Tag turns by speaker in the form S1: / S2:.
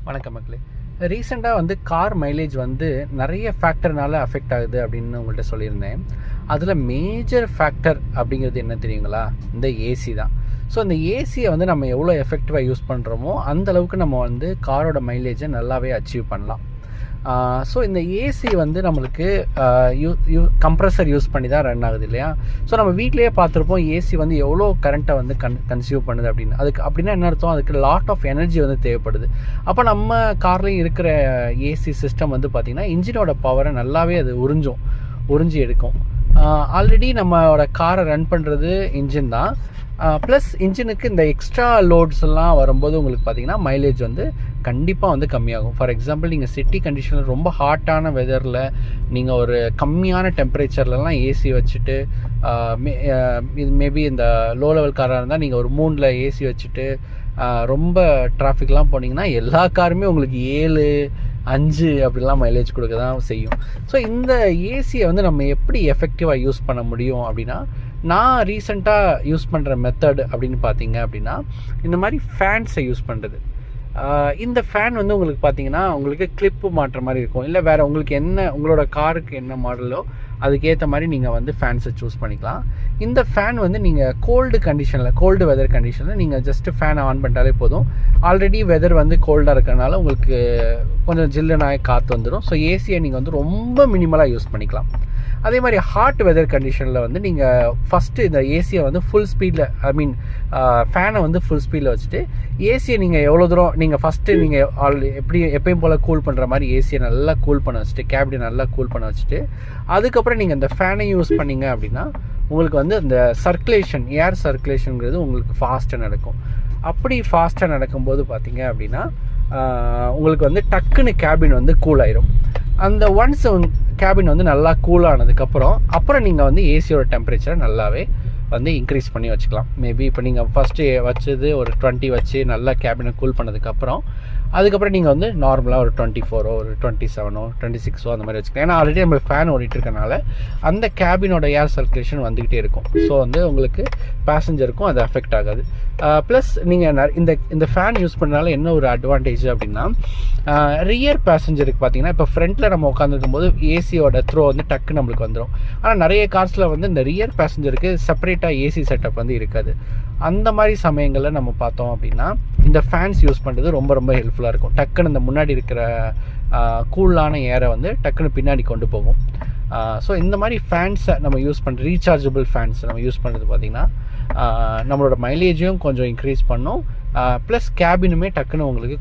S1: வணக்கம் மக்களே. ரீசெண்டாக வந்து கார் மைலேஜ் வந்து நிறைய ஃபேக்டர்னால அஃபெக்ட் ஆகுது அப்படின்னு உங்கள்கிட்ட சொல்லியிருந்தேன். அதில் மேஜர் ஃபேக்டர் அப்படிங்கிறது என்ன தெரியுங்களா? இந்த ஏசி தான். ஸோ இந்த ஏசியை வந்து நம்ம எவ்வளோ எஃபெக்டிவாக யூஸ் பண்ணுறோமோ அந்தளவுக்கு நம்ம வந்து காரோட மைலேஜை நல்லாவே அச்சீவ் பண்ணலாம். ஸோ இந்த ஏசி வந்து நம்மளுக்கு கம்ப்ரஸர் யூஸ் பண்ணி தான் ரன் ஆகுது இல்லையா? ஸோ நம்ம வீட்லேயே பார்த்துருப்போம் ஏசி வந்து எவ்வளோ கரண்ட்டை வந்து கன்சியூம் பண்ணுது அப்படின்னு. அப்படின்னா என்ன அர்த்தம்? அதுக்கு லாட் ஆஃப் எனர்ஜி வந்து தேவைப்படுது. அப்போ நம்ம கார்லேயும் இருக்கிற ஏசி சிஸ்டம் வந்து பார்த்திங்கன்னா இன்ஜினோட பவரை நல்லாவே அது உறிஞ்சி எடுக்கும். ஆல்ரெடி நம்மளோட காரை ரன் பண்ணுறது இன்ஜின் தான். ப்ளஸ் இன்ஜினுக்கு இந்த எக்ஸ்ட்ரா லோட்ஸ் எல்லாம் வரும்போது உங்களுக்கு பார்த்திங்கன்னா மைலேஜ் வந்து கண்டிப்பாக வந்து கம்மியாகும். ஃபார் எக்ஸாம்பிள், நீங்கள் சிட்டி கண்டிஷனில் ரொம்ப ஹாட்டான வெதரில் நீங்கள் ஒரு கம்மியான டெம்பரேச்சர்லலாம் ஏசி வச்சுட்டு இது மேபி இந்த லோ லெவல் காராக இருந்தால் நீங்கள் ஒரு 3ல் ஏசி வச்சுட்டு ரொம்ப டிராஃபிக்லாம் போனீங்கன்னா எல்லா காருமே உங்களுக்கு 7, 5 அப்படிலாம் மைலேஜ் கொடுக்க தான் செய்யும். ஸோ இந்த ஏசியை வந்து நம்ம எப்படி எஃபெக்டிவாக யூஸ் பண்ண முடியும் அப்படின்னா, நான் ரீசெண்டாக யூஸ் பண்ணுற மெத்தட் அப்படின்னு பார்த்தீங்க அப்படின்னா, இந்த மாதிரி ஃபேன்ஸை யூஸ் பண்ணுறது. இந்த ஃபேன் வந்து உங்களுக்கு பார்த்தீங்கன்னா உங்களுக்கு கிளிப்பு மாட்டுற மாதிரி இருக்கும். இல்லை வேறு உங்களுக்கு உங்களோட காருக்கு என்ன மாடலோ அதுக்கேற்ற மாதிரி நீங்கள் வந்து ஃபேன்ஸை சூஸ் பண்ணிக்கலாம். இந்த ஃபேன் வந்து நீங்கள் கோல்டு வெதர் கண்டிஷனில் நீங்கள் ஜஸ்ட்டு ஃபேனை ஆன் பண்ணிட்டாலே போதும். ஆல்ரெடி வெதர் வந்து கோல்டாக இருக்கிறனால உங்களுக்கு கொஞ்சம் ஜில்லுனாக காற்று வந்துடும். ஸோ ஏசியை நீங்கள் வந்து ரொம்ப மினிமலாக யூஸ் பண்ணிக்கலாம். அதே மாதிரி ஹாட் வெதர் கண்டிஷனில் வந்து நீங்கள் ஃபஸ்ட்டு இந்த ஏசியை வந்து ஃபுல் ஸ்பீடில் ஃபேனை வந்து ஃபுல் ஸ்பீடில் வச்சுட்டு ஏசியை நீங்கள் எவ்வளோ தூரம் நீங்கள் ஃபஸ்ட்டு நீங்கள் எப்பயும் போல் கூல் பண்ணுற மாதிரி ஏசியை நல்லா கூல் பண்ண வச்சுட்டு கேபினை நல்லா கூல் பண்ண வச்சுட்டு அதுக்கப்புறம் நீங்கள் இந்த ஃபேனை யூஸ் பண்ணிங்க அப்படின்னா உங்களுக்கு வந்து இந்த ஏர் சர்க்குலேஷனுங்கிறது உங்களுக்கு ஃபாஸ்ட்டாக நடக்கும். அப்படி ஃபாஸ்ட்டாக நடக்கும்போது பார்த்தீங்க அப்படின்னா உங்களுக்கு வந்து டக்குன்னு கேபின் வந்து கூல் ஆயிரும். அந்த ஒன்ஸ் கேபின் வந்து நல்லா கூலானதுக்கப்புறம் நீங்கள் வந்து ஏசியோட டெம்பரேச்சரை நல்லாவே வந்து இன்க்ரீஸ் பண்ணி வச்சுக்கலாம். மேபி இப்போ நீங்கள் ஃபஸ்ட்டு வச்சது ஒரு 20 வச்சு நல்லா கேபினை கூல் பண்ணதுக்கப்புறம் அதுக்கப்புறம் நீங்கள் வந்து நார்மலாக ஒரு 24 ஒரு 27 26 அந்த மாதிரி வச்சுக்கலாம். ஏன்னா ஆல்ரெடி நம்ம ஃபேன் ஓடிட்டு இருக்கனால அந்த கேபினோட ஏர் சர்க்குலேஷன் வந்துக்கிட்டே இருக்கும். ஸோ வந்து உங்களுக்கு பேசஞ்சருக்கும் அது அஃபெக்ட் ஆகாது. ப்ளஸ் நீங்கள் இந்த ஃபேன் யூஸ் பண்ணனால என்ன ஒரு அட்வான்டேஜ் அப்படின்னா, ரியர் பேசஞ்சருக்கு பார்த்தீங்கன்னா இப்போ ஃப்ரண்ட்டில் நம்ம உட்காந்துருக்கும் போது ஏசியோட த்ரோ வந்து டக்கு நம்மளுக்கு வந்துடும். ஆனால் நிறைய கார்ஸில் வந்து இந்த ரியர் பேசஞ்சருக்கு செப்பரேட்டாக ஏசி செட்டப் வந்து இருக்காது. அந்த மாதிரி சமயங்களில் நம்ம பார்த்தோம் அப்படின்னா இந்த ஃபேன்ஸ் யூஸ் பண்ணுறது ரொம்ப ரொம்ப ஹெல்ப்ஃபுல்லாக இருக்கும். டக்குன்னு இந்த முன்னாடி இருக்கிற கூலான ஏரை வந்து டக்குன்னு பின்னாடி கொண்டு போகும். ஸோ இந்த மாதிரி ஃபேன்ஸை நம்ம யூஸ் பண்ணுற ரீசார்ஜபிள் ஃபேன்ஸ் நம்ம யூஸ் பண்ணுறது பார்த்திங்கன்னா நம்மளோட மைலேஜையும் கொஞ்சம் இன்க்ரீஸ் பண்ணும். ப்ளஸ் கேபினுமே டக்குன்னு உங்களுக்கு